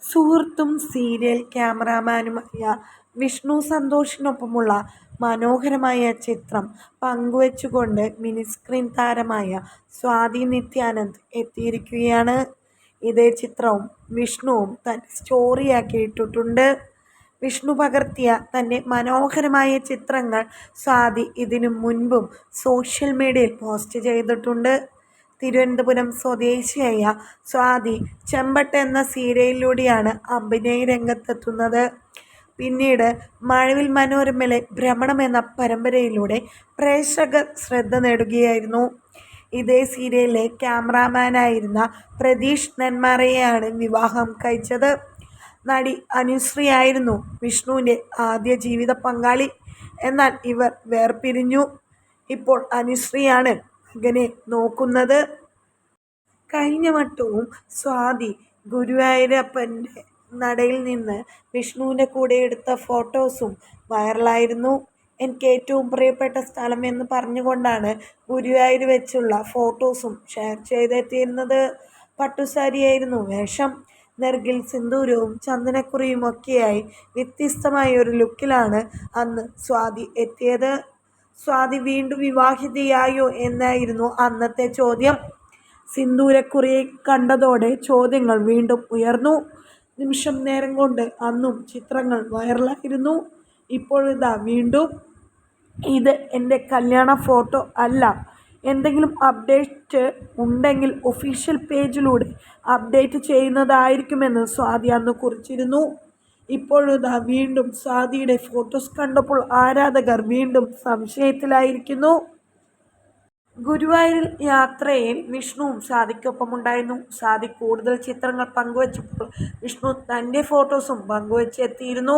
സുഹൃത്തും സീരിയൽ ക്യാമറാമാനുമായ വിഷ്ണു സന്തോഷിനൊപ്പമുള്ള മനോഹരമായ ചിത്രം പങ്കുവച്ചുകൊണ്ട് മിനിസ്ക്രീൻ താരമായ സ്വാതി നിത്യാനന്ദ് എത്തിയിരിക്കുകയാണ്. ഇതേ ചിത്രവും വിഷ്ണുവും തൻ്റെ സ്റ്റോറിയാക്കിയിട്ടിട്ടുണ്ട്. വിഷ്ണു പകർത്തിയ തൻ്റെ മനോഹരമായ ചിത്രങ്ങൾ സ്വാതി ഇതിനു മുൻപും സോഷ്യൽ മീഡിയയിൽ പോസ്റ്റ് ചെയ്തിട്ടുണ്ട്. തിരുവനന്തപുരം സ്വദേശിയായ സ്വാതി ചെമ്പട്ട് എന്ന സീരിയലിലൂടെയാണ് അഭിനയ രംഗത്തെത്തുന്നത്. പിന്നീട് മഴവിൽ മനോരമയിലെ ഭ്രമണം എന്ന പരമ്പരയിലൂടെ പ്രേക്ഷകർ ശ്രദ്ധ നേടുകയായിരുന്നു. ഇതേ സീരിയലിലെ ക്യാമറാമാനായിരുന്ന പ്രതീഷ് നെന്മാറയെയാണ് വിവാഹം കഴിച്ചത്. നടി അനുശ്രീയായിരുന്നു വിഷ്ണുവിൻ്റെ ആദ്യ ജീവിത പങ്കാളി. എന്നാൽ ഇവർ വേർപിരിഞ്ഞു. ഇപ്പോൾ അനുശ്രീയാണ് മകനെ നോക്കുന്നത്. കഴിഞ്ഞ വട്ടവും സ്വാതി ഗുരുവായൂരപ്പൻ്റെ നടയിൽ നിന്ന് വിഷ്ണുവിൻ്റെ കൂടെ എടുത്ത ഫോട്ടോസും വൈറലായിരുന്നു. എനിക്ക് ഏറ്റവും പ്രിയപ്പെട്ട സ്ഥലം എന്ന് പറഞ്ഞുകൊണ്ടാണ് ഗുരുവായൂർ വെച്ചുള്ള ഫോട്ടോസും ഷെയർ ചെയ്തെത്തിയിരുന്നത്. പട്ടുസാരിയായിരുന്നു വേഷം. നെറുകിൽ സിന്ദൂരവും ചന്ദനക്കുറിയും ഒക്കെയായി വ്യത്യസ്തമായ ഒരു ലുക്കിലാണ് അന്ന് സ്വാതി എത്തിയത്. സ്വാതി വീണ്ടും വിവാഹിതയായോ എന്നായിരുന്നു അന്നത്തെ ചോദ്യം. സിന്ദൂരക്കുറിയെ കണ്ടതോടെ ചോദ്യങ്ങൾ വീണ്ടും ഉയർന്നു. നിമിഷം നേരം കൊണ്ട് അന്നും ചിത്രങ്ങൾ വൈറലായിരുന്നു. ഇപ്പോഴിതാ വീണ്ടും. ഇത് എൻ്റെ കല്യാണ ഫോട്ടോ അല്ല. എന്തെങ്കിലും അപ്ഡേറ്റ് ഉണ്ടെങ്കിൽ ഒഫീഷ്യൽ പേജിലൂടെ അപ്ഡേറ്റ് ചെയ്യുന്നതായിരിക്കുമെന്ന് സ്വാതി അന്ന് കുറിച്ചിരുന്നു. ഇപ്പോഴിതാ വീണ്ടും സ്വാതിയുടെ ഫോട്ടോസ് കണ്ടപ്പോൾ ആരാധകർ വീണ്ടും സംശയത്തിലായിരിക്കുന്നു. ഗുരുവായൂർ യാത്രയിൽ വിഷ്ണുവും സ്വാതിക്കൊപ്പമുണ്ടായിരുന്നു. സ്വാതി കൂടുതൽ ചിത്രങ്ങൾ പങ്കുവച്ചപ്പോൾ വിഷ്ണു തൻ്റെ ഫോട്ടോസും പങ്കുവച്ചെത്തിയിരുന്നു.